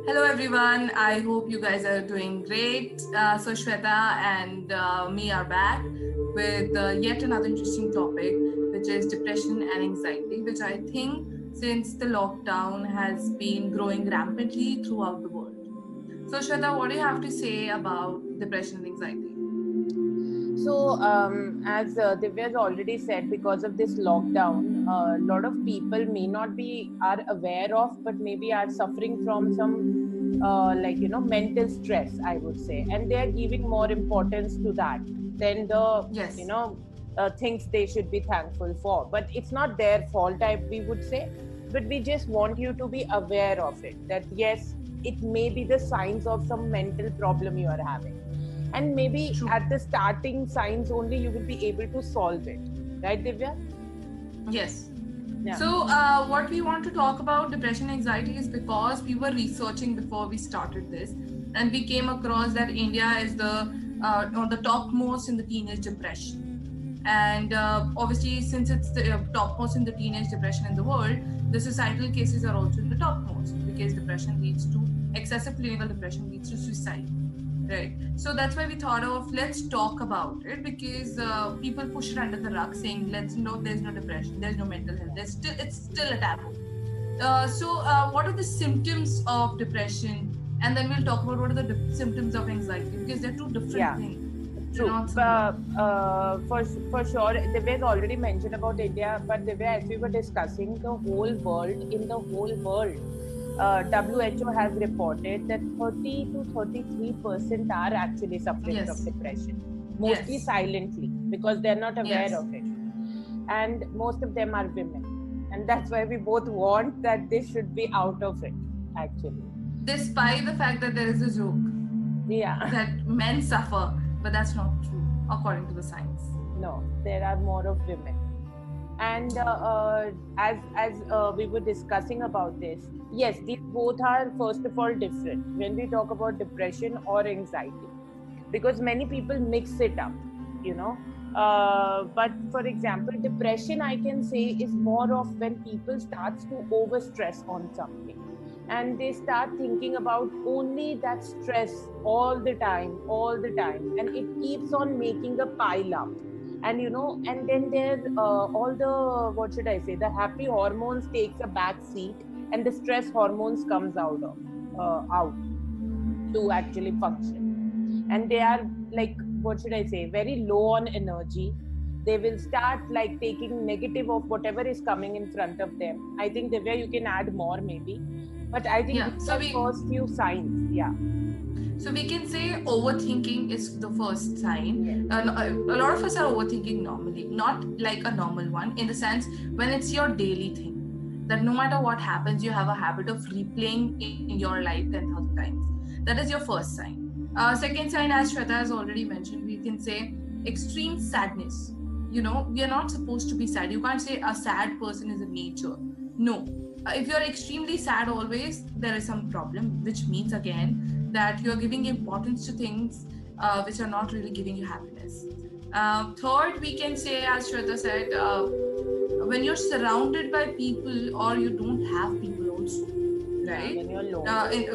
Hello everyone, I hope you guys are doing great. So Shweta and me are back with yet another interesting topic, which is depression and anxiety, which I think since the lockdown has been growing rampantly throughout the world. So Shweta, what do you have to say about depression and anxiety? As Divya has already said, because of this lockdown, a lot of people may not be are aware of, but maybe are suffering from some, mental stress, I would say, and they are giving more importance to that than the, Yes, things they should be thankful for. But it's not their fault, we would say. But we just want you to be aware of it. That yes, it may be the signs of some mental problem you are having, and maybe true. at the starting signs only you will be able to solve it, right, Divya? Yes. Yeah. So, what we want to talk about depression and anxiety is because we were researching before we started this, and we came across that India is the on the topmost in the teenage depression. And obviously, since it's the topmost in the teenage depression in the world, the societal cases are also in the topmost because depression leads to excessive clinical depression leads to suicide, right? So that's why we thought of let's talk about it because people push it under the rug saying let's no there's no depression, there's no mental health, there's still it's still a taboo. What are the symptoms of depression, and then we'll talk about what are the symptoms of anxiety because they're two different Yeah, things, they're true. not similar. For sure, Divya has already mentioned about India, but Divya, as we were discussing, the whole world, in the whole world, WHO has reported that 30 to 33% are actually suffering from Yes, depression, mostly yes, silently because they're not aware yes. of it, and most of them are women, and that's why we both want that they should be out of it, actually. Despite the fact that there is a joke Yeah. that men suffer, but that's not true according to the science. No, there are more of women. And as we were discussing about this, yes, these both are first of all different when we talk about depression or anxiety, because many people mix it up, you know. But for example, depression, I can say, is more of when people starts to over stress on something, and they start thinking about only that stress all the time, and it keeps on making a pile up. And and then there all the, what should I say, the happy hormones takes a back seat, and the stress hormones comes out to actually function, and they are like, what should I say, very low on energy. They will start like taking negative of whatever is coming in front of them. I think the way you can add more maybe, but I think Yeah, these are first few signs. Yeah. so we can say overthinking is the first sign. Yes. A lot of us are overthinking normally, not like a normal one, in the sense when it's your daily thing. That no matter what happens, you have a habit of replaying in your life 10,000 times. That is your first sign. Second sign, as Shweta has already mentioned, we can say extreme sadness. You know, we are not supposed to be sad. You can't say a sad person is a nature. No. If you're extremely sad always, there is some problem, which means again that you're giving importance to things which are not really giving you happiness. Third, we can say, as Shweta said, when you're surrounded by people or you don't have people also, Yeah, right? when you're lonely.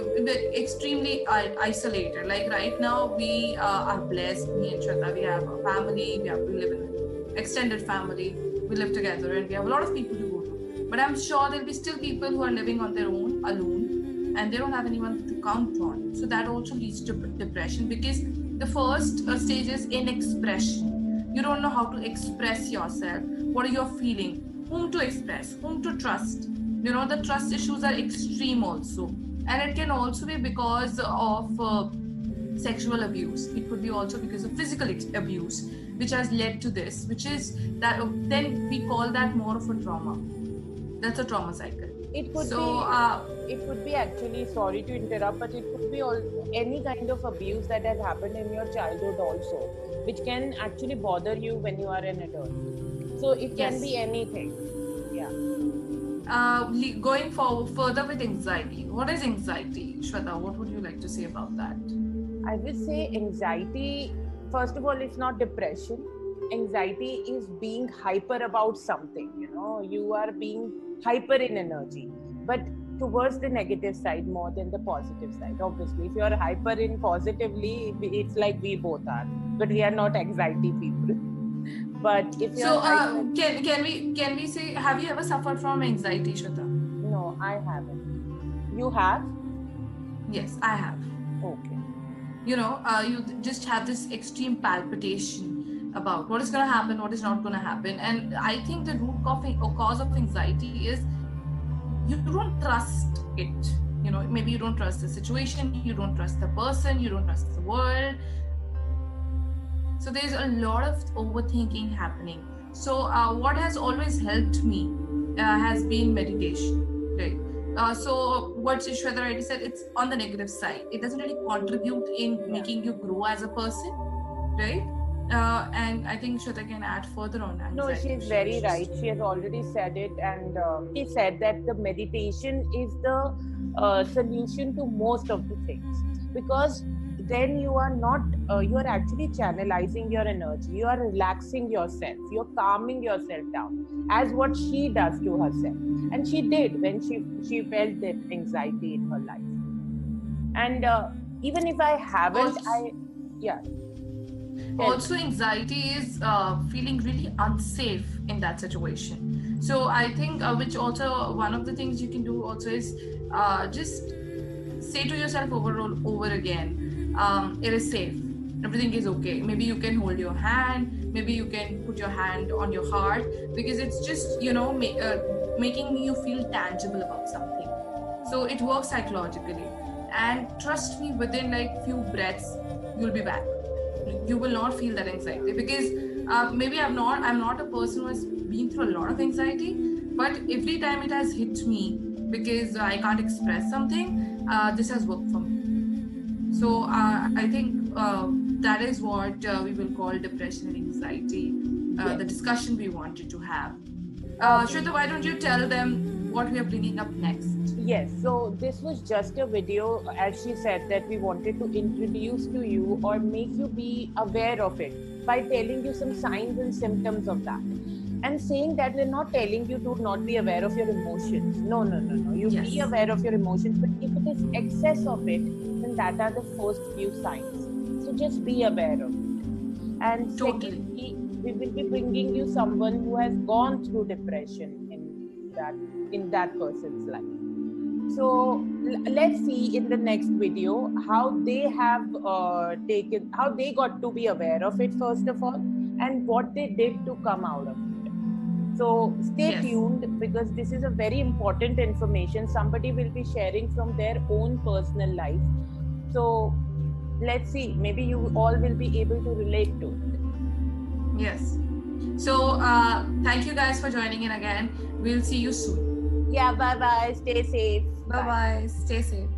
Extremely isolated. Like right now, we are blessed. Me and Shweta, we have a family. We live in an extended family. We live together, and we have a lot of people to go to. But I'm sure there'll be still people who are living on their own, alone, and they don't have anyone to count on. So that also leads to depression because the first stage is inexpression. You don't know how to express yourself. What are you feeling? Whom to express? Whom to trust? You know, the trust issues are extreme also, and it can also be because of sexual abuse. It could be also because of physical abuse, which has led to this, which is that then we call that more of a trauma. That's a trauma cycle. It could So be, it could be actually, sorry to interrupt, but it could be all, any kind of abuse that has happened in your childhood also, which can actually bother you when you are an adult. So it can yes. be anything. Yeah. Going forward further with anxiety, what is anxiety, Shweta? What would you like to say about that? I would say anxiety, first of all, it's not depression. Anxiety is being hyper about something, you are being hyper in energy. But towards the negative side more than the positive side. Obviously, if you are hyper in positively, it's like we both are, but we are not anxiety people. But if you So are can we say, have you ever suffered from anxiety, Shweta? No, I haven't. You have? Yes, I have. Okay. You know, you just have this extreme palpitation about what is going to happen, what is not going to happen. And I think the root cause of anxiety is you don't trust it. You know, maybe you don't trust the situation, you don't trust the person, you don't trust the world. So there's a lot of overthinking happening. So what has always helped me has been meditation, right? So what Shweta already said, it's on the negative side. It doesn't really contribute in making you grow as a person, right? And I think Shweta can add further on anxiety. No, she's very right. She has already said it, and she said that the meditation is the solution to most of the things, because then you are not you are actually channelizing your energy, you are relaxing yourself, you're calming yourself down, as what she does to herself, and she did when she felt that anxiety in her life. And even if I haven't, also anxiety is feeling really unsafe in that situation. So I think which also one of the things you can do also is just say to yourself over again, it is safe, everything is okay. Maybe you can hold your hand, maybe you can put your hand on your heart, because it's just, you know, making you feel tangible about something. So it works psychologically, and trust me, within like few breaths you'll be back. You will not feel that anxiety, because maybe I'm not a person who has been through a lot of anxiety, but every time it has hit me because I can't express something, this has worked for me. So I think that is what we will call depression and anxiety, the discussion we wanted to have. Shweta, why don't you tell them what we are bringing up next? Yes, so this was just a video, as she said, that we wanted to introduce to you or make you be aware of it by telling you some signs and symptoms of that. And saying that we're not telling you to not be aware of your emotions. No. You be aware of your emotions, but if it is excess of it, then that are the first few signs. So just be aware of it. And secondly, we will be bringing you someone who has gone through depression in that person's life. So let's see in the next video how they have how they got to be aware of it first of all, and what they did to come out of it. So stay tuned, because this is a very important information. Somebody will be sharing from their own personal life. So let's see, maybe you all will be able to relate to it. Yes. So thank you guys for joining in again. We'll see you soon. Yeah, bye-bye. Stay safe. Bye-bye. Stay safe.